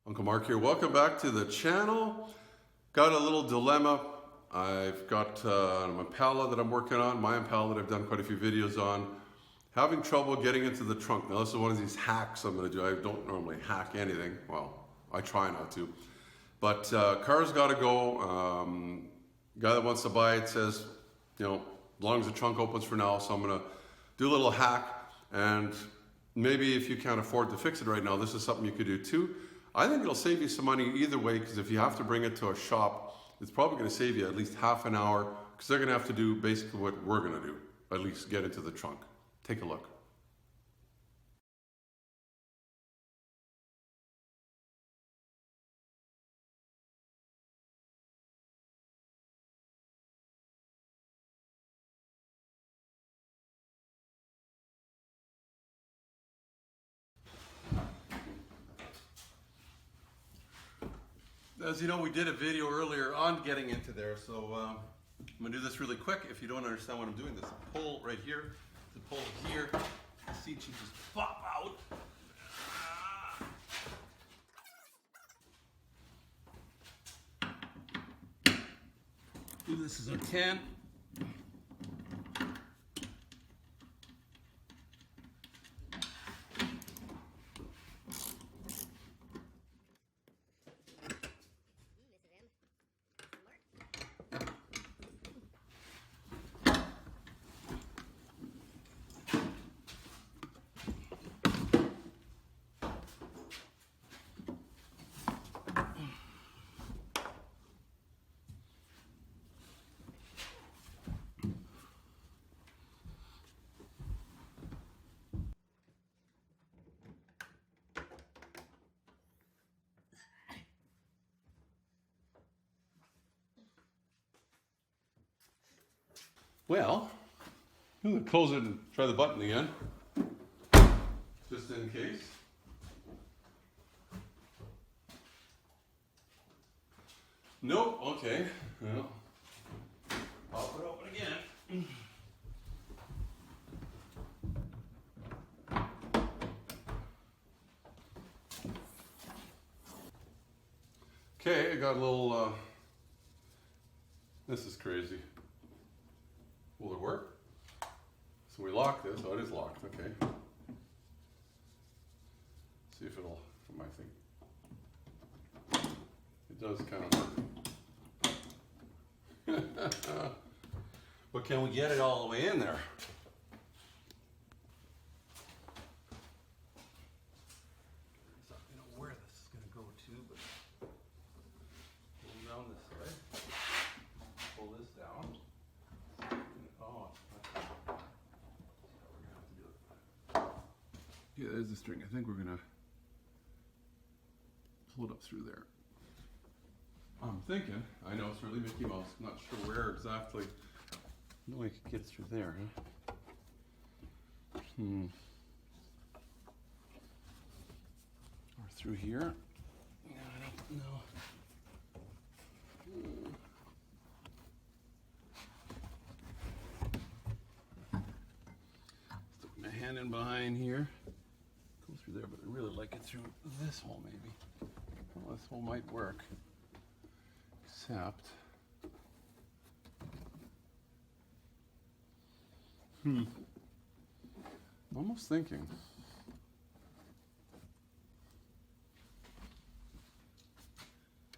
Uncle Mark here. Welcome back to the channel. Got a little dilemma. I've got an Impala that I'm working on, my Impala that I've done quite a few videos on. Having trouble getting into the trunk. Now this is one of these hacks I'm going to do. I don't normally hack anything. Well, I try not to. But car's got to go. Guy that wants to buy it says, you know, as long as the trunk opens for now, so I'm going to do a little hack. And maybe if you can't afford to fix it right now, this is something you could do too. I think it'll save you some money either way, because if you have to bring it to a shop, it's probably going to save you at least half an hour, because they're going to have to do basically what we're going to do, at least get into the trunk. Take a look. As you know, we did a video earlier on getting into there, so I'm going to do this really quick. If you don't understand what I'm doing, there's a pull right here, the pull here, the seat should just pop out. Do this as I can. Well, I'm going to close it and try the button again, just in case. Nope, okay. Well, pop it open again. Okay, I got a little, this is crazy. Will it work? So we lock this. Oh, it is locked. Okay. See if it'll, from my thing. It does kind of work. But can we get it all the way in there? So I don't know where this is going to go to, but pull down this side. Pull this down. Yeah, there's the string. I think we're gonna pull it up through there. I'm thinking, I know it's really Mickey Mouse, I'm not sure where exactly. No way I could get through there, huh? Or through here? Yeah, I don't know. Stick my hand in behind here. Go through there, but I really like it through this hole maybe. Well, this hole might work. Except, I'm almost thinking.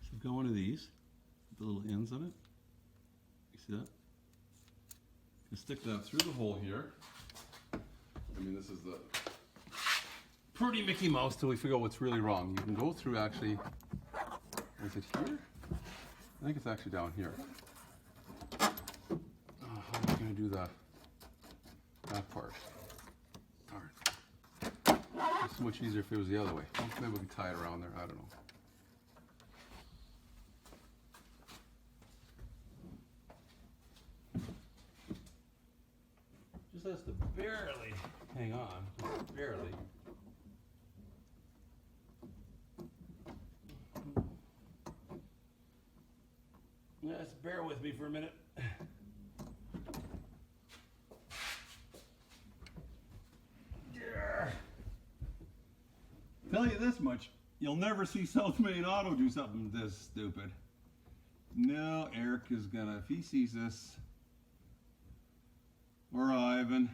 Should go one of these, the little ends of it. You see that? You stick that through the hole here. I mean, this is the pretty Mickey Mouse till we figure out what's really wrong. You can go through actually, is it here? I think it's actually down here. How am I going to do that part? Darn. It's so much easier if it was the other way. Maybe we can tie it around there, I don't know. Just has to barely hang on, just barely. Just bear with me for a minute. Tell you this much, You'll never see South Main Auto do something this stupid. No, Eric is gonna, if he sees this, or Ivan,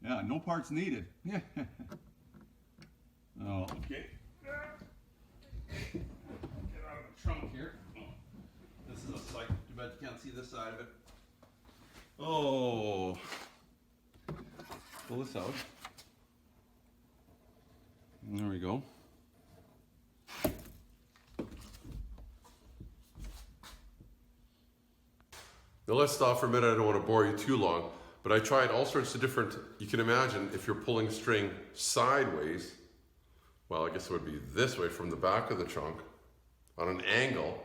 yeah, no parts needed. Oh, okay. Get out of the trunk here. This is a side, too bad you can't see this side of it. Oh, pull this out. There we go. Now let's stop for a minute. I don't want to bore you too long, but I tried all sorts of different, you can imagine if you're pulling string sideways, well, I guess it would be this way from the back of the trunk on an angle.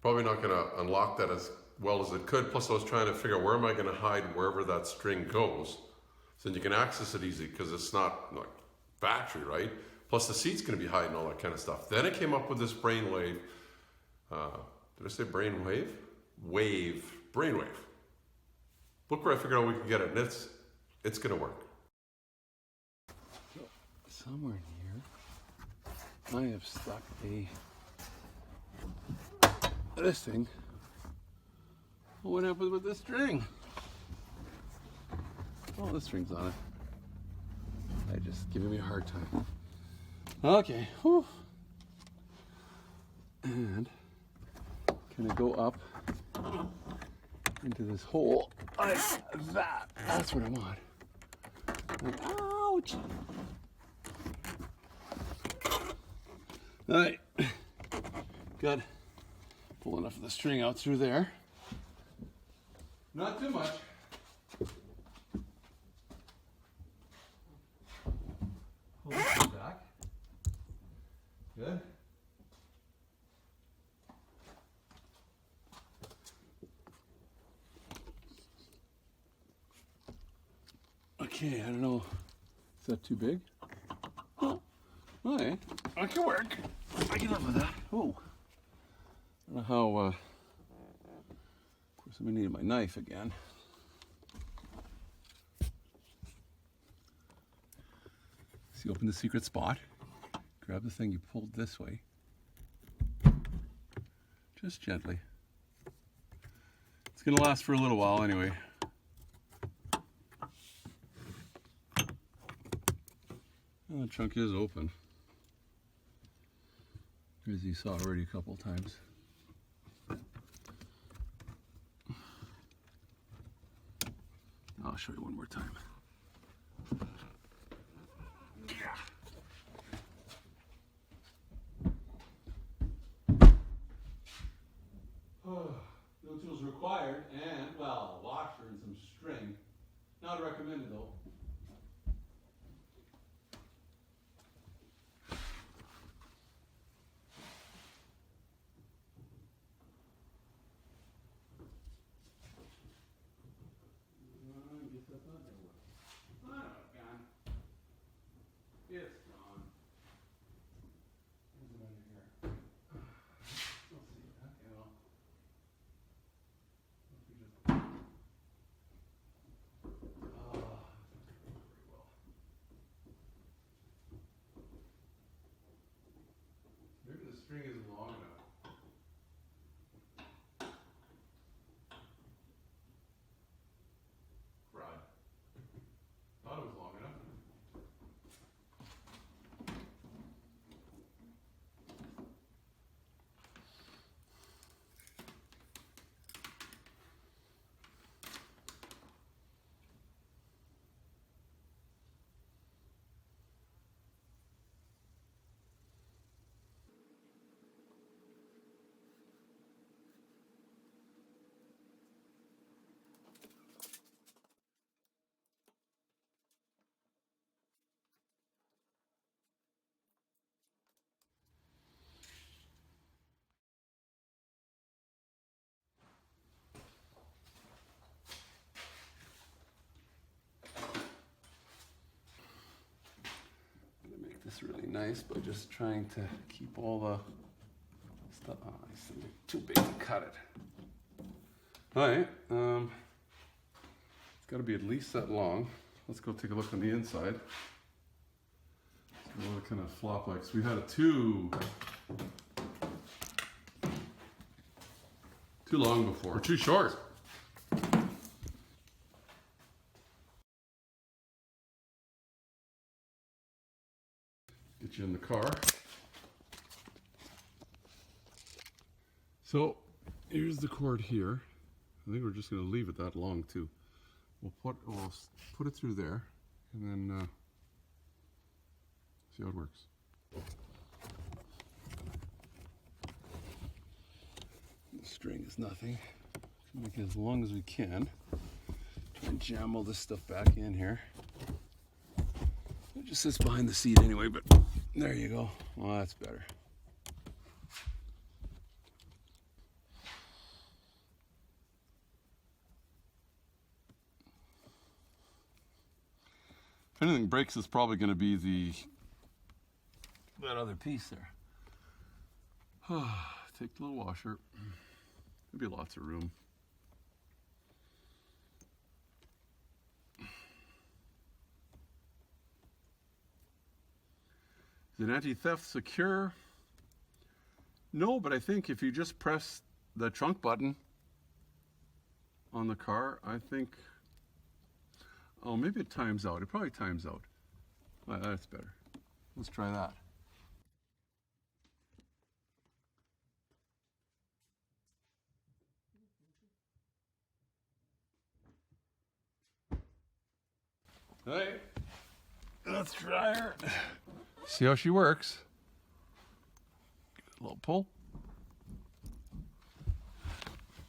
Probably not going to unlock that as well as it could. Plus I was trying to figure out where am I going to hide wherever that string goes. So then you can access it easy because it's not like factory, right? Plus the seat's going to be hiding all that kind of stuff. Then I came up with this brainwave. Did I say brainwave? Brainwave. Look where I figured out we could get it, and it's going to work. So, somewhere in here, I have stuck this thing. What happened with this string? Oh, this string's on it. They're just giving me a hard time. Okay. Whew. And can I go up into this hole like that? That's what I want. Like, ouch! All right. Good. Pull enough of the string out through there. Not too much. Pull this back. Good. Okay, I don't know. Is that too big? Oh, okay. I can work. I can live with that. Oh. I don't know how, of course I'm gonna need my knife again. See, open the secret spot. Grab the thing you pulled this way. Just gently. It's gonna last for a little while anyway. Well, the trunk is open, as you saw already a couple times. I'll show you one more time. No tools required, and, well, a washer and some string. Not recommended though. It's gone. Where's it under here? We'll see. Okay, well. If we just. Very well. Maybe the string isn't long enough. Right. Thought it was long enough. This really nice, but just trying to keep all the stuff. Oh, it's too big to cut it. All right, it's got to be at least that long. Let's go take a look on the inside. What kind of flop likes? We had a too long before. Or too short. Get you in the car. So here's the cord here. I think we're just going to leave it that long too. We'll put it through there and then see how it works. The string is nothing. Make it as long as we can. Try and jam all this stuff back in here. It just sits behind the seat anyway, but there you go. Well, that's better. If anything breaks, it's probably going to be that other piece there. Take the little washer. There'll be lots of room. Is it anti-theft secure? No, but I think if you just press the trunk button on the car, I think, oh, maybe it times out. It probably times out. Well, that's better. Let's try that. Hey, let's try her. See how she works. Give it a little pull.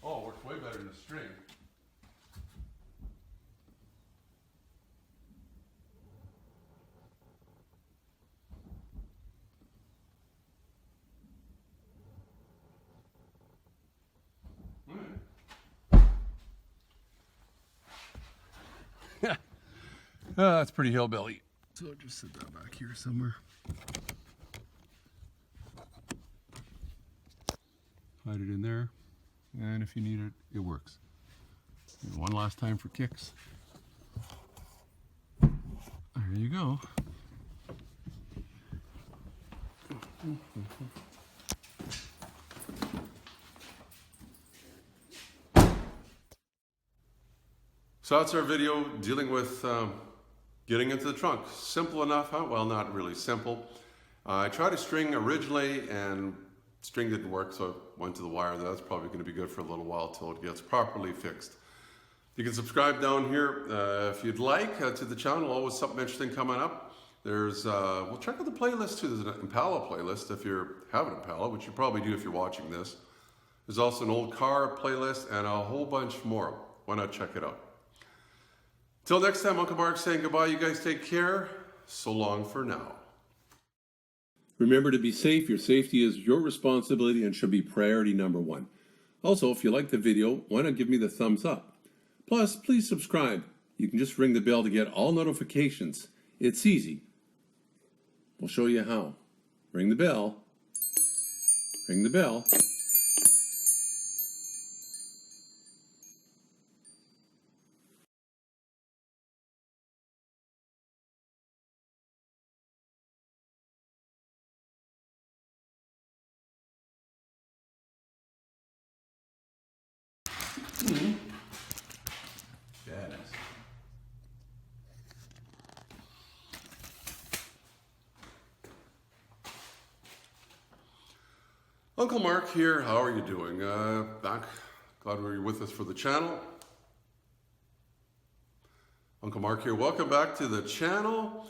Oh, it works way better than a string. That's pretty hillbilly. So I'll just set that back here somewhere. Hide it in there. And if you need it, it works. One last time for kicks. There you go. So that's our video dealing with getting into the trunk. Simple enough, huh? Well, not really simple. I tried a string originally and string didn't work, so I went to the wire. That's probably going to be good for a little while till it gets properly fixed. You can subscribe down here if you'd like to the channel. Always something interesting coming up. There's, well, check out the playlist too. There's an Impala playlist if you have an Impala, which you probably do if you're watching this. There's also an old car playlist and a whole bunch more. Why not check it out? Till next time, Uncle Mark saying goodbye. You guys take care. So long for now. Remember to be safe. Your safety is your responsibility and should be priority number one. Also, if you like the video, why not give me the thumbs up? Plus, please subscribe. You can just ring the bell to get all notifications. It's easy. We'll show you how. Ring the bell. Ring the bell. Badass. Uncle Mark here. How are you doing? Back. Glad you're with us for the channel. Uncle Mark here. Welcome back to the channel.